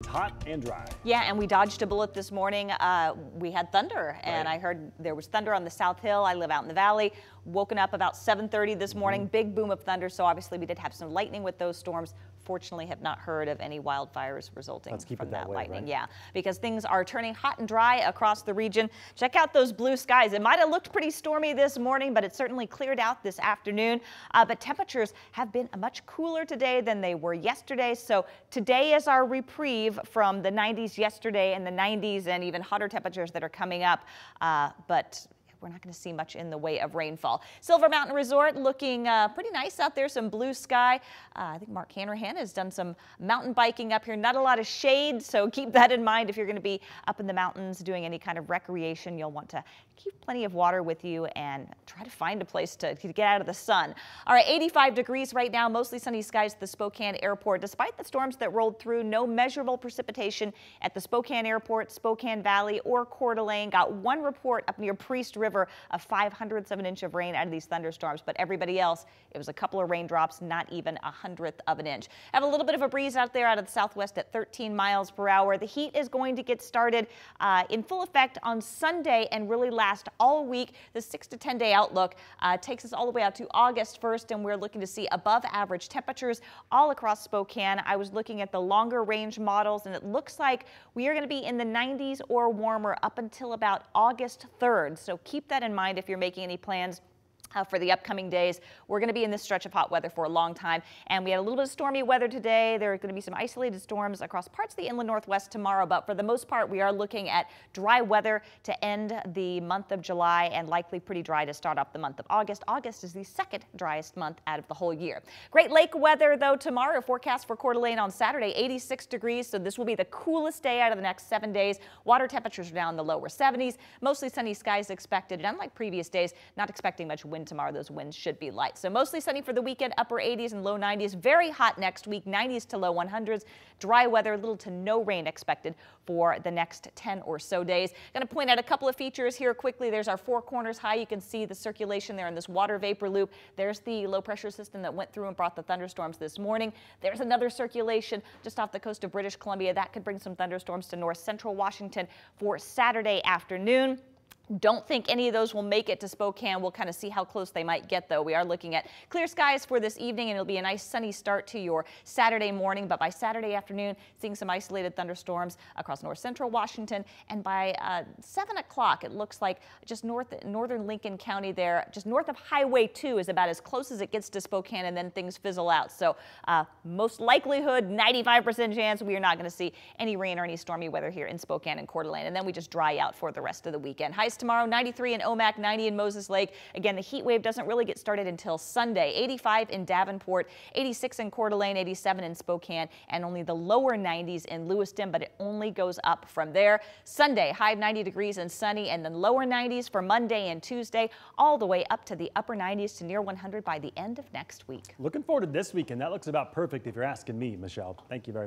It's hot and dry. Yeah, and we dodged a bullet this morning. We had thunder, and I heard there was thunder on the South Hill. I live out in the valley. Woken up about 7:30 this morning. Big boom of thunder, so obviously we did have some lightning with those storms. Fortunately, have not heard of any wildfires resulting from that lightning. Right? Yeah, because things are turning hot and dry across the region. Check out those blue skies. It might have looked pretty stormy this morning, but it certainly cleared out this afternoon. But temperatures have been much cooler today than they were yesterday. So today is our reprieve from the 90s yesterday and the 90s and even hotter temperatures that are coming up. But we're not going to see much in the way of rainfall. Silver Mountain Resort looking pretty nice out there, some blue sky. I think Mark Hanrahan has done some mountain biking up here. Not a lot of shade, so keep that in mind if you're going to be up in the mountains doing any kind of recreation. You'll want to keep plenty of water with you and try to find a place to get out of the sun. All right, 85 degrees right now, mostly sunny skies at the Spokane Airport. Despite the storms that rolled through, no measurable precipitation at the Spokane Airport, Spokane Valley, or Coeur d'Alene. Got one report up near Priest River of 0.05 of an inch of rain out of these thunderstorms, but everybody else, it was a couple of raindrops, not even 1/100 of an inch. Have a little bit of a breeze out there out of the southwest at 13 miles per hour. The heat is going to get started in full effect on Sunday and really last all week. The 6 to 10 day outlook takes us all the way out to August 1st, and we're looking to see above average temperatures all across Spokane. I was looking at the longer range models, and it looks like we are going to be in the 90s or warmer up until about August 3rd. So keep that in mind if you're making any plans for the upcoming days. We're going to be in this stretch of hot weather for a long time, and we had a little bit of stormy weather today. There are going to be some isolated storms across parts of the inland northwest tomorrow, but for the most part, we are looking at dry weather to end the month of July and likely pretty dry to start off the month of August. August is the second driest month out of the whole year. Great Lake weather, though, tomorrow. Forecast for Coeur d'Alene on Saturday, 86 degrees, so this will be the coolest day out of the next 7 days. Water temperatures are down in the lower 70s. Mostly sunny skies expected, and unlike previous days, not expecting much wind tomorrow. Those winds should be light. So mostly sunny for the weekend, upper 80s and low 90s. Very hot next week, 90s to low 100s. Dry weather, little to no rain expected for the next 10 or so days. Going to point out a couple of features here quickly. There's our Four Corners high. You can see the circulation there in this water vapor loop. There's the low pressure system that went through and brought the thunderstorms this morning. There's another circulation just off the coast of British Columbia. That could bring some thunderstorms to north central Washington for Saturday afternoon. Don't think any of those will make it to Spokane. We'll kind of see how close they might get, though. We are looking at clear skies for this evening, and it'll be a nice sunny start to your Saturday morning. But by Saturday afternoon, seeing some isolated thunderstorms across north central Washington. And by 7 o'clock, it looks like just northern Lincoln County there, just north of Highway 2 is about as close as it gets to Spokane, and then things fizzle out. So most likelihood, 95% chance we are not going to see any rain or any stormy weather here in Spokane and Coeur d'Alene. And then we just dry out for the rest of the weekend. Highs tomorrow, 93 in Omak, 90 in Moses Lake. Again, the heat wave doesn't really get started until Sunday. 85 in Davenport, 86 in Coeur d'Alene, 87 in Spokane, and only the lower 90s in Lewiston, but it only goes up from there. Sunday, high of 90 degrees and sunny, and then lower 90s for Monday and Tuesday, all the way up to the upper 90s to near 100 by the end of next week. Looking forward to this weekend. That looks about perfect if you're asking me, Michelle. Thank you very much.